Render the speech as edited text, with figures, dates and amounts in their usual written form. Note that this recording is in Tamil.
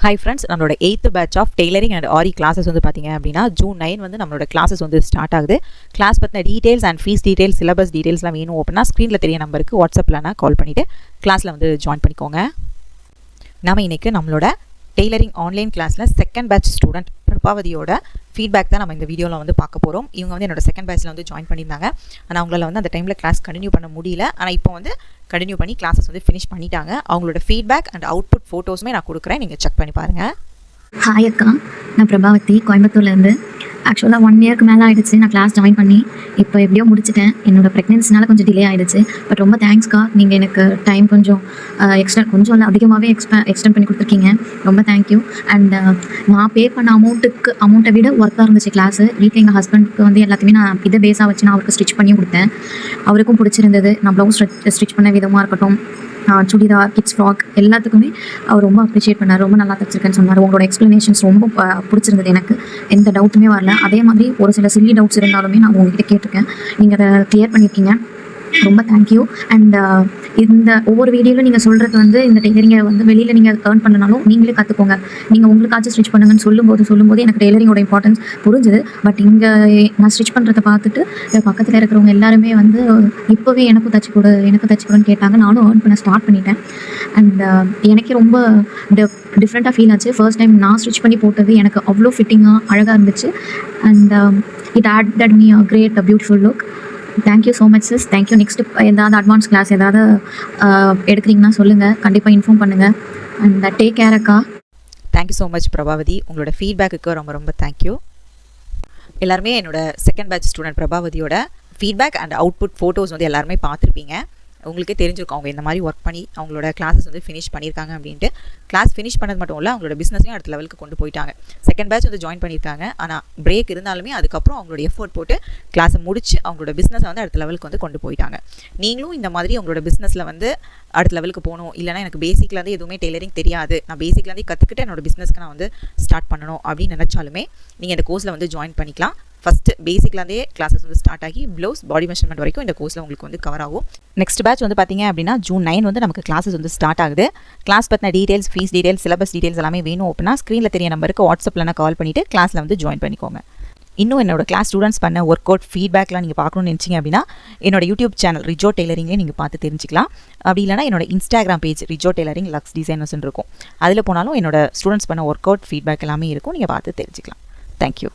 ஹை ஃப்ரெண்ட்ஸ், நம்மளோட 8th batch of tailoring and aari classes வந்து பார்த்தீங்க அப்படின்னா ஜூன் 9 வந்து நம்மளோட கிளாஸஸ் வந்து ஸ்டார்ட் ஆகுது. கிளாஸ் பற்றின details and fees details, syllabus டீடைல்ஸ்லாம் வேணும் அப்படின்னா ஸ்க்ரீனில் தெரிய நம்பருக்கு வாட்ஸ்அப்பில் கால் பண்ணிவிட்டு கிளாஸில் வந்து ஜாயின் பண்ணிக்கோங்க. நம்ம இன்றைக்கி நம்மளோட டெய்லரிங் ஆன்லைன் கிளாஸில் செகண்ட் பேட்ச் ஸ்டூடெண்ட் பிரபாவதியோட ஃபீட்பேக் தான் நம்ம இந்த வீடியோவில் வந்து பார்க்க போகிறோம். இவங்க வந்து என்னோட செகண்ட் பேட்ச்சில் வந்து ஜாயின் பண்ணியிருந்தாங்க. ஆனால் அவங்களால வந்து அந்த டைமில் கிளாஸ் கண்டினியூ பண்ண முடியல. ஆனால் இப்போ வந்து கண்டினியூ பண்ணி கிளாஸஸ் வந்து ஃபினிஷ் பண்ணிட்டாங்க. அவங்களோட ஃபீட்பேக் அண்ட் அவுட்புட் ஃபோட்டோஸுமே நான் கொடுக்குறேன், நீங்கள் செக் பண்ணி பாருங்கள். ஹாய் அக்கா, நான் பிரபாவதி கோயம்புத்தூர்லேருந்து. ஆக்சுவலாக 1 இயர்க்கு மேலே ஆகிடுச்சு நான் கிளாஸ் ஜாயின் பண்ணி. இப்போ எப்படியோ முடிச்சிட்டேன். என்னோடய ப்ரெக்னென்சினால கொஞ்சம் டிலே ஆகிடுச்சு. பட் ரொம்ப தேங்க்ஸ்க்கா, நீங்கள் எனக்கு டைம் கொஞ்சம் கொஞ்சம் இல்லை அதிகமாகவே எக்ஸ்டெண்ட் பண்ணி கொடுத்துருக்கீங்க. ரொம்ப தேங்க்யூ. அண்ட் நான் பே பண்ண அமௌண்ட்டை விட ஒர்த்தாக இருந்துச்சு கிளாஸு. வீட்டில் எங்கள் ஹஸ்பண்டுக்கு வந்து எல்லாத்தையுமே நான் இதை பேஸாக வச்சு நான் அவருக்கு ஸ்டிச் பண்ணியும் கொடுத்தேன். அவருக்கும் பிடிச்சிருந்தது. நான் ப்ளவுஸ் ஸ்டிச் பண்ண விதமாக இருக்கட்டும், சுடிதார், கிட்ஸ் ஃப்ராக் எல்லாத்துக்குமே அவர் ரொம்ப அப்ரிஷியேட் பண்ணார். ரொம்ப நல்லா தச்சிருக்கேன்னு சொன்னார். உங்களோட எக்ஸ்ப்ளனேஷன்ஸ் ரொம்ப பிடிச்சிருந்தது. எனக்கு எந்த டவுட்டுமே வரல. அதே மாதிரி ஒரு சில சில்லி டவுட்ஸ் இருந்தாலுமே நான் உங்ககிட்ட கேட்டிருக்கேன். நீங்கள் அதை கிளியர் பண்ணியிருக்கீங்க. ரொம்ப தேங்க்யூ. அண்ட் இந்த ஒவ்வொரு வீடியோவில் நீங்கள் சொல்கிறது வந்து இந்த டெய்லரிங்கை வந்து வெளியில் நீங்கள் ஏர்ன் பண்ணனாலும் நீங்களே கற்றுக்கோங்க. நீங்கள் உங்களுக்காச்சும் ஸ்டிச் பண்ணுங்கன்னு சொல்லும்போது எனக்கு டெய்லரிங்கோட இம்பார்ட்டன்ஸ் புரிஞ்சுது. பட் இங்கே நான் ஸ்டிச் பண்ணுறதை பார்த்துட்டு பக்கத்தில் இருக்கிறவங்க எல்லாருமே வந்து இப்போவே எனக்கு தச்சு கொடுன்னு கேட்டாங்க. நானும் ஏர்ன் பண்ண ஸ்டார்ட் பண்ணிட்டேன். அண்ட் எனக்கே ரொம்ப டிஃப்ரெண்ட்டாக ஃபீல் ஆச்சு. ஃபர்ஸ்ட் டைம் நான் ஸ்டிச் பண்ணி போட்டது எனக்கு அவ்வளோ ஃபிட்டிங்காக அழகாக இருந்துச்சு. And it added me a great beautiful look. Thank you so much sis. Thank you. Next ஏதாவது அட்வான்ஸ் கிளாஸ் ஏதாவது எடுக்கிறீங்கன்னா சொல்லுங்கள், கண்டிப்பாக இன்ஃபார்ம் பண்ணுங்கள். அண்ட் டேக் கேர் அக்கா. Thank you so much Prabhavathi. உங்களோட ஃபீட்பேக்கு ரொம்ப ரொம்ப தேங்க்யூ. எல்லாருமே என்னோட செகண்ட் பேட்ச் ஸ்டூடெண்ட் பிரபாவதியோட ஃபீட்பேக் அண்ட் அவுட்புட் ஃபோட்டோஸ் வந்து எல்லாருமே பார்த்துருப்பீங்க. உங்களுக்கே தெரிஞ்சிருக்கும் அவங்க இந்த மாதிரி ஒர்க் பண்ணி அவங்களோட கிளாஸஸ் வந்து ஃபினிஷ் பண்ணியிருக்காங்க அப்படின்ட்டு. கிளாஸ் ஃபினிஷ் பண்ணது மட்டும் இல்லை, அவங்களோட பிஸ்னஸையும் அடுத்த லெவலுக்கு கொண்டு போயிட்டாங்க. செகண்ட் பேட்ச் வந்து ஜாயின் பண்ணியிருக்காங்க. ஆனால் பிரேக் இருந்தாலுமே அதுக்கப்புறம் அவங்களோட எஃபோர்ட் போட்டு கிளாஸை முடிச்சு அவங்களோட பிஸ்னஸை வந்து அடுத்த லெவலுக்கு வந்து கொண்டு போயிட்டாங்க. நீங்களும் இந்த மாதிரி அவங்களோட பிஸ்னஸில் வந்து அடுத்த லெவலுக்கு போகணும், இல்லைனா எனக்கு பேசிக்லேருந்து எதுவுமே டெய்லரிங் தெரியாது, நான் பேசிக்லேருந்து கற்றுக்கிட்டு என்னோட பிஸ்னஸ்க்கு நான் வந்து ஸ்டார்ட் பண்ணணும் அப்படின்னு நினச்சாலுமே நீங்கள் இந்த கோர்ஸில் வந்து ஜாயின் பண்ணிக்கலாம். ஃபஸ்ட்டு பேசிக்லேருந்தே கிளாஸஸ் வந்து ஸ்டார்ட் ஆகி ப்ளவுஸ் பாடி மெஷர்மெண்ட் வரைக்கும் இந்த கோர்ஸில் உங்களுக்கு வந்து கவர் ஆகும். நெக்ஸ்ட் பேட்ச் வந்து பார்த்தீங்க அப்படின்னா ஜூன் 9 வந்து நமக்கு கிளாஸஸ் வந்து ஸ்டார்ட் ஆகுது. கிளாஸ் பற்றின details, fees details, syllabus details எல்லாமே வேணும் அப்படின்னா ஸ்க்ரீனில் தெரிய நம்பருக்கு வாட்ஸ்அப்பில் கால் பண்ணிவிட்டு கிளாஸில் வந்து ஜாயின் பண்ணிக்கோங்க. இன்னும் என்னோட கிளாஸ் ஸ்டூடெண்ட்ஸ் பண்ண ஒர்க் அவுட் ஃபீட்பேக்லாம் நீங்கள் பார்க்கணும்னு நினச்சிங்க அப்படின்னா என்னோட யூடியூப் சேனல் ரிஜோ டெய்லரிங்லேயே நீங்கள் பார்த்து தெரிஞ்சிக்கலாம். அப்படி இல்லைனா என்னோட Instagram page Rijo tailoring lux டிசைனர்ஸ்னு இருக்கும். அதில் போனாலும் என்னோட ஸ்டூடெண்ட்ஸ் பண்ண ஒர்க் அவுட் ஃபீட்பேக் எல்லாமே இருக்கும், நீங்கள் பார்த்து தெரிஞ்சிக்கலாம். தேங்க்யூ.